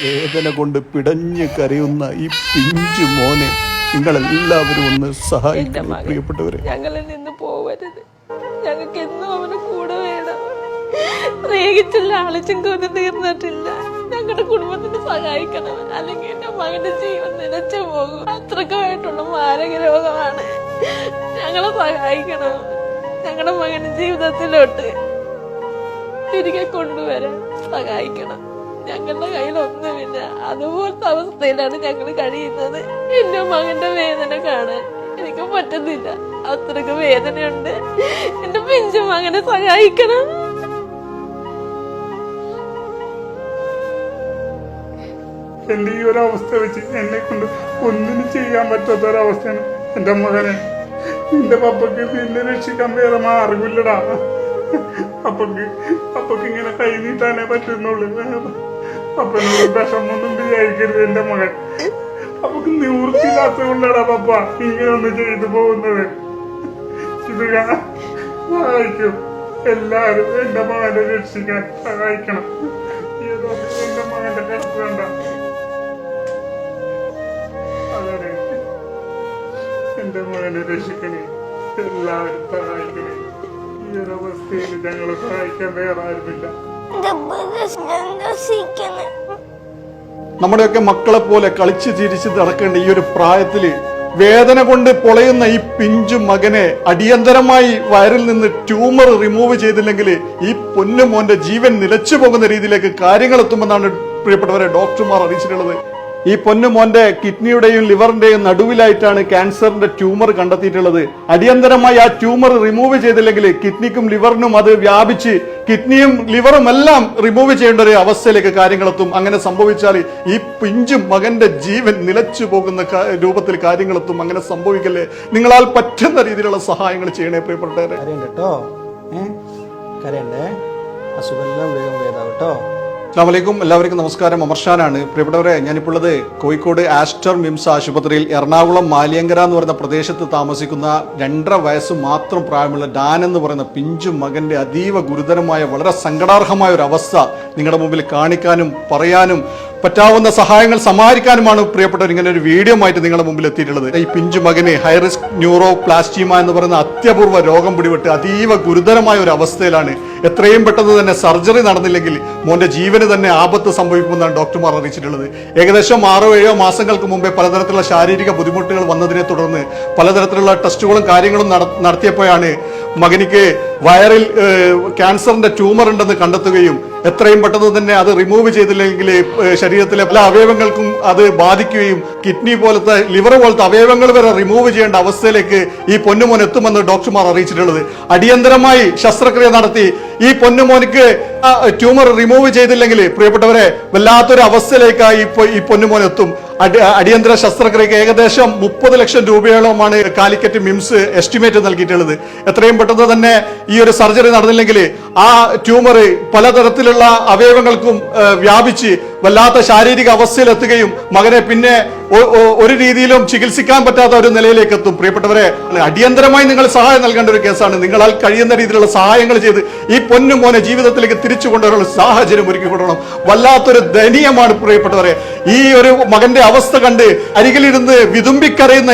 വേദന കൊണ്ട് പിടഞ്ഞ് കരയുന്ന ഈ പിഞ്ചു മോനെ നിങ്ങളെല്ലാവരും ഒന്ന് സഹായിക്കണം പ്രിയപ്പെട്ടവരെ. ഞങ്ങളിൽ നിന്ന് പോവരുത്, ഞങ്ങൾക്ക് എന്നും അവന് കൂടെ വേണം. സ്നേഹിച്ചില്ല, ആളിച്ചും കൊന്നു തീർന്നിട്ടില്ല. ഞങ്ങളുടെ കുടുംബത്തിന് സഹായിക്കണം, അല്ലെങ്കിൽ എന്റെ മകന്റെ ജീവൻ നിലച്ചു പോകും. അത്രക്കുമായിട്ടുള്ള മാരക രോഗമാണ്. ഞങ്ങളെ സഹായിക്കണം, ഞങ്ങളുടെ മകന്റെ ജീവിതത്തിലോട്ട് തിരികെ കൊണ്ടുവരാൻ സഹായിക്കണം. ഞങ്ങളുടെ കയ്യിൽ ഒന്നുമില്ല, അതുപോലത്തെ അവസ്ഥയിലാണ് ഞങ്ങൾ കഴിയുന്നത്. എന്റെ മകന്റെ വേദന കാണാൻ എനിക്ക് പറ്റുന്നില്ല, അത്രക്ക് വേദനയുണ്ട്. എന്റെ പിഞ്ചു മകനെ സഹായിക്കണം. എന്റെ ഈ ഒരു അവസ്ഥ വെച്ച് എന്നെ കൊണ്ട് ഒന്നിനും ചെയ്യാൻ പറ്റാത്ത ഒരവസ്ഥയാണ്. എന്റെ മകനെ എന്റെ പപ്പക്ക് പിന്നെ രക്ഷിക്കാൻ വേറെ മാർഗമില്ലടാ. അപ്പക്ക് ഇങ്ങനെ കൈ നീട്ടാനേ പറ്റുന്നുള്ളൂ. പപ്പനോട് വിഷമൊന്നും വിചാരിക്കരുത്. എന്റെ മകൻ അപ്പക്ക് നിവൃത്തിയില്ലാത്ത കൊണ്ടാടാ പപ്പ ഇങ്ങനെ ഒന്ന് ചെയ്തു പോകുന്നത്. ഇത് സഹായിക്കും എല്ലാരും. എന്റെ മകനെ രക്ഷിക്കാൻ സഹായിക്കണം. എന്റെ മകന്റെ കഷ്ടം വേണ്ട. അതെ, എന്റെ മകനെ രക്ഷിക്കണേ, എല്ലാവരും സഹായിക്കണേ. ഈ ഒരു അവസ്ഥയിൽ ഞങ്ങളെ സഹായിക്കാൻ വേറെ ആരുമില്ല. നമ്മുടെയൊക്കെ മക്കളെ പോലെ കളിച്ച് ചിരിച്ച് നടക്കേണ്ട ഈ ഒരു പ്രായത്തില് വേദന കൊണ്ട് പൊളയുന്ന ഈ പിഞ്ചു മകനെ അടിയന്തരമായി വയറിൽ നിന്ന് ട്യൂമർ റിമൂവ് ചെയ്തില്ലെങ്കിൽ ഈ പൊന്നു മോന്റെ ജീവൻ നിലച്ചു പോകുന്ന രീതിയിലേക്ക് കാര്യങ്ങൾ എത്തുമെന്നാണ് പ്രിയപ്പെട്ടവരെ ഡോക്ടർമാർ അറിയിച്ചിട്ടുള്ളത്. ഈ പൊന്നു മോന്റെ കിഡ്നിയുടെയും ലിവറിന്റെയും നടുവിലായിട്ടാണ് ക്യാൻസറിന്റെ ട്യൂമർ കണ്ടെത്തിയിട്ടുള്ളത്. അടിയന്തരമായി ആ ട്യൂമർ റിമൂവ് ചെയ്തില്ലെങ്കിൽ കിഡ്നിക്കും ലിവറിനും അത് വ്യാപിച്ച് കിഡ്നിയും ലിവറും എല്ലാം റിമൂവ് ചെയ്യേണ്ട ഒരു അവസ്ഥയിലേക്ക് കാര്യങ്ങളെത്തും. അങ്ങനെ സംഭവിച്ചാൽ ഈ പിഞ്ചും മകന്റെ ജീവൻ നിലച്ചു പോകുന്ന രൂപത്തിൽ കാര്യങ്ങളെത്തും. അങ്ങനെ സംഭവിക്കല്ലേ. നിങ്ങളാൽ പറ്റുന്ന രീതിയിലുള്ള സഹായങ്ങൾ ചെയ്യണേ പ്രിയപ്പെട്ടവരെ. കേട്ടോ, കരയണ്ടേ, അസുഖമെല്ലാം വേഗം ഭേദാവട്ടോ. അസ്സലാമലൈക്കും, എല്ലാവർക്കും നമസ്കാരം. അമർഷാനാണ്. പ്രിയപ്പെട്ടവരെ, ഞാനിപ്പോൾ ഉള്ളത് കോഴിക്കോട് ആസ്റ്റർ മിംസ് ആശുപത്രിയിൽ എറണാകുളം മാലിയങ്കര എന്ന് പറയുന്ന പ്രദേശത്ത് താമസിക്കുന്ന 2.5 വയസ്സ് മാത്രം പ്രായമുള്ള ഡാൻ എന്ന് പറയുന്ന പിഞ്ചു മകന്റെ അതീവ ഗുരുതരമായ വളരെ സങ്കടാർഹമായ ഒരു അവസ്ഥ നിങ്ങളുടെ മുമ്പിൽ കാണിക്കാനും പറയാനും പറ്റാവുന്ന സഹായങ്ങൾ സമാഹരിക്കാനുമാണ് പ്രിയപ്പെട്ടവർ ഇങ്ങനെ ഒരു വീഡിയോ ആയിട്ട് നിങ്ങളുടെ മുമ്പിൽ എത്തിയിട്ടുള്ളത്. ഈ പിഞ്ചു മകന് ഹൈ റിസ്ക് ന്യൂറോപ്ലാസ്റ്റീമ എന്ന് പറയുന്ന അത്യപൂർവ്വ രോഗം പിടിപെട്ട് അതീവ ഗുരുതരമായ ഒരു അവസ്ഥയിലാണ്. എത്രയും പെട്ടെന്ന് തന്നെ സർജറി നടന്നില്ലെങ്കിൽ മോന്റെ ജീവന് തന്നെ ആപത്ത് സംഭവിക്കുമെന്നാണ് ഡോക്ടർമാർ അറിയിച്ചിട്ടുള്ളത്. ഏകദേശം 6-7 മാസങ്ങൾക്ക് മുമ്പേ പലതരത്തിലുള്ള ശാരീരിക ബുദ്ധിമുട്ടുകൾ വന്നതിനെ തുടർന്ന് പലതരത്തിലുള്ള ടെസ്റ്റുകളും കാര്യങ്ങളും നടത്തിയപ്പോഴാണ് മകനിക്ക് വയറിൽ ക്യാൻസറിന്റെ ട്യൂമർ ഉണ്ടെന്ന് കണ്ടെത്തുകയും എത്രയും പെട്ടെന്ന് തന്നെ അത് റിമൂവ് ചെയ്തില്ലെങ്കിൽ ശരീരത്തിലെ പല അവയവങ്ങൾക്കും അത് ബാധിക്കുകയും കിഡ്നി പോലത്തെ ലിവർ പോലത്തെ അവയവങ്ങൾ വരെ റിമൂവ് ചെയ്യേണ്ട അവസ്ഥയിലേക്ക് ഈ പൊന്നുമോൻ എത്തുമെന്ന് ഡോക്ടർമാർ അറിയിച്ചിട്ടുള്ളത്. അടിയന്തരമായി ശസ്ത്രക്രിയ നടത്തി ഈ പൊന്നുമോനിക്ക് ട്യൂമർ റിമൂവ് ചെയ്തില്ലെങ്കിൽ പ്രിയപ്പെട്ടവരെ വല്ലാത്തൊരു അവസ്ഥയിലേക്കായി ഈ പൊന്നുമോൻ എത്തും. അടിയന്തര ശസ്ത്രക്രിയക്ക് ഏകദേശം 30 ലക്ഷം രൂപയോളമാണ് കാലിക്കറ്റ് മിംസ് എസ്റ്റിമേറ്റ് നൽകിയിട്ടുള്ളത്. എത്രയും പെട്ടെന്ന് തന്നെ ഈ ഒരു സർജറി നടന്നില്ലെങ്കിൽ ആ ട്യൂമർ പലതരത്തിലുള്ള അവയവങ്ങൾക്കും വ്യാപിച്ച് വല്ലാത്ത ശാരീരിക അവസ്ഥയിലെത്തുകയും മകനെ പിന്നെ ഒരു രീതിയിലും ചികിത്സിക്കാൻ പറ്റാത്ത ഒരു നിലയിലേക്ക് എത്തും. പ്രിയപ്പെട്ടവരെ, അടിയന്തരമായി നിങ്ങൾ സഹായം നൽകേണ്ട ഒരു കേസാണ്. നിങ്ങളാൽ കഴിയുന്ന രീതിയിലുള്ള സഹായങ്ങൾ ചെയ്ത് ഈ പൊന്നു മോനെ ജീവിതത്തിലേക്ക് തിരിച്ചു കൊണ്ടുവരാനുള്ള സാഹചര്യം ഒരുക്കി കൊണ്ടുവരണം. വല്ലാത്തൊരു ദയനീയമാണ് പ്രിയപ്പെട്ടവരെ. ഈ ഒരു മകന്റെ അവസ്ഥ കണ്ട് അരികിലിരുന്ന് വിതുമ്പിക്കരയുന്ന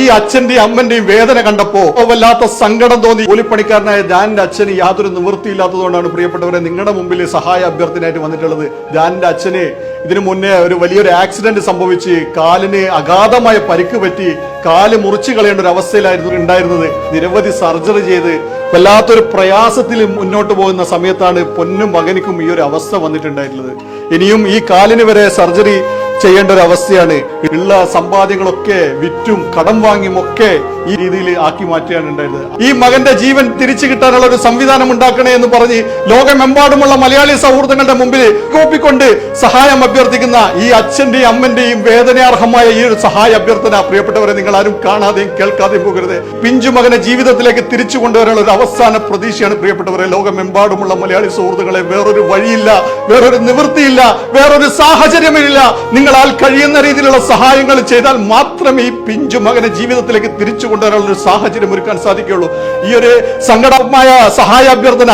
ഈ അച്ഛന്റെയും അമ്മന്റെയും വേദന കണ്ടപ്പോ വല്ലാത്ത സങ്കടം തോന്നി. കൂലിപ്പണിക്കാരനായ ജാനിന്റെ അച്ഛന് യാതൊരു നിവൃത്തിയില്ലാത്തതുകൊണ്ടാണ് പ്രിയപ്പെട്ടവരെ നിങ്ങളുടെ മുമ്പിൽ സഹായ അഭ്യർത്ഥനയായിട്ട് വന്നിട്ടുള്ളത്. ജാനിന്റെ അച്ഛന് ഇതിനു മുന്നേ വലിയൊരു ആക്സിഡന്റ് സംഭവിച്ച് കാലിന് അഗാധമായ പരിക്ക് പറ്റി കാല് മുറിച്ചു കളയേണ്ട ഒരു അവസ്ഥയിലായിരുന്നു ഉണ്ടായിരുന്നത്. നിരവധി സർജറി ചെയ്ത് വല്ലാത്തൊരു പ്രയാസത്തിൽ മുന്നോട്ട് പോകുന്ന സമയത്താണ് പൊന്നും മകനിക്കും ഈ ഒരു അവസ്ഥ വന്നിട്ടുണ്ടായിട്ടുള്ളത്. ഇനിയും ഈ കാലിന് വരെ സർജറി ചെയ്യേണ്ട ഒരു അവസ്ഥയാണ്. ഉള്ള സമ്പാദ്യങ്ങളൊക്കെ വിറ്റും കടം വാങ്ങിയും ഒക്കെ ഈ രീതിയിൽ ആക്കി മാറ്റുകയാണ് ഉണ്ടായിരുന്നത്. ഈ മകന്റെ ജീവൻ തിരിച്ചു കിട്ടാനുള്ള ഒരു സംവിധാനം ഉണ്ടാക്കണേ എന്ന് പറഞ്ഞ് ലോകമെമ്പാടുമുള്ള മലയാളി സൗഹൃദങ്ങളുടെ മുമ്പിൽ കോപ്പിക്കൊണ്ട് സഹായം അഭ്യർത്ഥിക്കുന്ന ഈ അച്ഛന്റെയും അമ്മന്റെയും വേദനാർഹമായ ഈ ഒരു സഹായ അഭ്യർത്ഥന പ്രിയപ്പെട്ടവരെ നിങ്ങൾ ആരും കാണാതെയും കേൾക്കാതെയും പോകരുത്. പിഞ്ചു മകനെ ജീവിതത്തിലേക്ക് തിരിച്ചു കൊണ്ടുവരാനുള്ള ഒരു അവസാന പ്രതീക്ഷയാണ് പ്രിയപ്പെട്ടവരെ. ലോകമെമ്പാടുമുള്ള മലയാളി സുഹൃത്തുക്കളെ, വേറൊരു വഴിയില്ല, വേറൊരു നിവൃത്തിയില്ല, വേറൊരു സാഹചര്യമില്ല. നിങ്ങൾ നിങ്ങളാൽ കഴിയുന്ന രീതിയിലുള്ള സഹായങ്ങൾ ചെയ്താൽ മാത്രമേ ഈ പിഞ്ചു മകനെ ജീവിതത്തിലേക്ക് തിരിച്ചു കൊണ്ടുവരാനുള്ള ഒരു സാഹചര്യം ഒരുക്കാൻ സാധിക്കുകയുള്ളൂ. ഈ ഒരു സങ്കടമായ സഹായ അഭ്യർത്ഥന,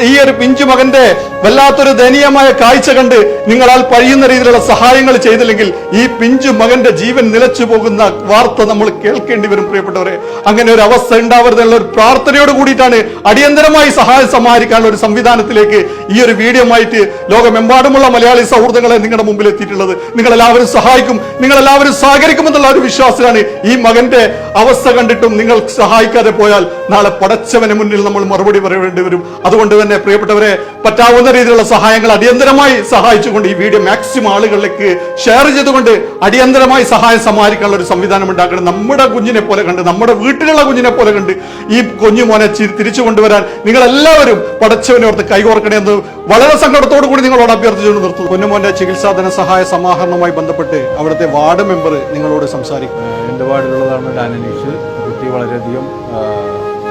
ഈ ഒരു പിഞ്ചു മകന്റെ വല്ലാത്തൊരു ദയനീയമായ കാഴ്ച കണ്ട് നിങ്ങളാൽ കഴിയുന്ന രീതിയിലുള്ള സഹായങ്ങൾ ചെയ്തില്ലെങ്കിൽ ഈ പിഞ്ചു മകന്റെ ജീവൻ നിലച്ചു പോകുന്ന വാർത്ത നമ്മൾ കേൾക്കേണ്ടി വരും. പ്രിയപ്പെട്ടവരെ, അങ്ങനെ ഒരു അവസ്ഥ ഉണ്ടാവരുതെന്നുള്ള ഒരു പ്രാർത്ഥനയോട് കൂടിയിട്ടാണ് അടിയന്തരമായി സഹായം സമാഹരിക്കാനുള്ള ഒരു സംവിധാനത്തിലേക്ക് ഈ ഒരു വീഡിയോ ആയിട്ട് ലോകമെമ്പാടുമുള്ള മലയാളി സൗഹൃദങ്ങളെ നിങ്ങളുടെ മുമ്പിൽ എത്തിയിട്ടുള്ളത്. നിങ്ങളെല്ലാവരും സഹായിക്കും, നിങ്ങളെല്ലാവരും സഹകരിക്കുമെന്നുള്ള ഒരു വിശ്വാസത്തിലാണ്. ഈ മകന്റെ അവസ്ഥ കണ്ടിട്ടും നിങ്ങൾ സഹായിക്കാതെ പോയാൽ നാളെ പടച്ചവന് മുന്നിൽ നമ്മൾ മറുപടി പറയേണ്ടി വരും. അതുകൊണ്ട് തന്നെ പ്രിയപ്പെട്ടവരെ, പറ്റാവുന്ന രീതിയിലുള്ള സഹായങ്ങൾ അടിയന്തരമായി സഹായിച്ചുകൊണ്ട് ഈ വീഡിയോ മാക്സിമം ആളുകളിലേക്ക് ഷെയർ ചെയ്തുകൊണ്ട് അടിയന്തരമായി സഹായം സമാഹരിക്കാനുള്ള ഒരു സംവിധാനം ഉണ്ടാക്കണം. നമ്മുടെ കുഞ്ഞിനെ പോലെ കണ്ട്, നമ്മുടെ വീട്ടിലുള്ള കുഞ്ഞിനെ പോലെ കണ്ട് ഈ കുഞ്ഞുമോനെ തിരിച്ചു കൊണ്ടുവരാൻ നിങ്ങളെല്ലാവരും പടച്ചവനെ ഓർത്ത് കൈകോർക്കണേ എന്ന് വളരെ സങ്കടത്തോടു കൂടി നിങ്ങളോട് അഭ്യർത്ഥിച്ചുകൊണ്ട് നിർത്തുന്നു. കുഞ്ഞുമോന്റെ ചികിത്സാ ധനസഹായ സമാഹരണവുമായി ബന്ധപ്പെട്ട് അവിടുത്തെ വാർഡ് മെമ്പർ നിങ്ങളോട് സംസാരിക്കും. എൻ്റെ വാർഡിലുള്ളതാണ് ഡാനനീഷ്. കുട്ടി വളരെയധികം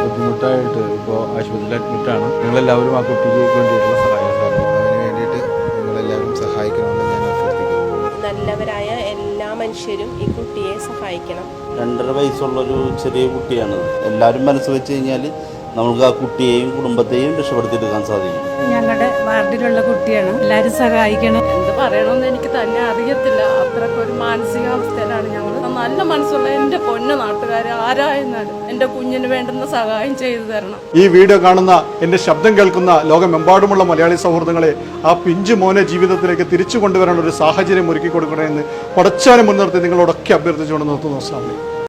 ബുദ്ധിമുട്ടായിട്ട് ഇപ്പോൾ ആശുപത്രിയിൽ അഡ്മിറ്റാണ്. നിങ്ങളെല്ലാവരും ആ കുട്ടിക്ക് വേണ്ടിയിട്ടുള്ള സഹായം അതിന് വേണ്ടിയിട്ട് നിങ്ങളെല്ലാവരും സഹായിക്കണമെന്ന് ഞാൻ അഭ്യർത്ഥിക്കുന്നു. നല്ലവരായ എല്ലാ മനുഷ്യരും ഈ കുട്ടിയെ സഹായിക്കണം. 2.5 വയസ്സുള്ളൊരു ചെറിയ കുട്ടിയാണ്. എല്ലാവരും മനസ്സ് വെച്ച് കഴിഞ്ഞാൽ നമുക്ക് ആ കുട്ടിയെയും കുടുംബത്തെയും രക്ഷപ്പെടുത്തിയെടുക്കാൻ സാധിക്കും. ഞങ്ങളുടെ വാർഡിലുള്ള കുട്ടിയാണ്, എല്ലാവരും സഹായിക്കണം. എന്ത് പറയണമെന്ന് എനിക്ക് തന്നെ അറിയത്തില്ല. അത്രക്കൊരു മാനസികാവസ്ഥയിലാണ് ഞങ്ങൾ. നല്ല മനസ്സുള്ള എൻ്റെ പൊന്ന നാട്ടുകാരെ ആരായിരുന്നാലും എൻ്റെ കുഞ്ഞിന് വേണ്ടുന്ന സഹായം ചെയ്തു തരണം. ഈ വീഡിയോ കാണുന്ന, എൻ്റെ ശബ്ദം കേൾക്കുന്ന ലോകമെമ്പാടുമുള്ള മലയാളി സൗഹൃദങ്ങളെ, ആ പിഞ്ചു മോനെ ജീവിതത്തിലേക്ക് തിരിച്ചു കൊണ്ടുവരാനുള്ള ഒരു സാഹചര്യം ഒരുക്കി കൊടുക്കണമെന്ന് പടച്ചവനെ മുൻനിർത്തി നിങ്ങളോടൊക്കെ അഭ്യർത്ഥിച്ചുകൊണ്ട് നിർത്തുന്നു. അസ്സലാമു അലൈക്കും.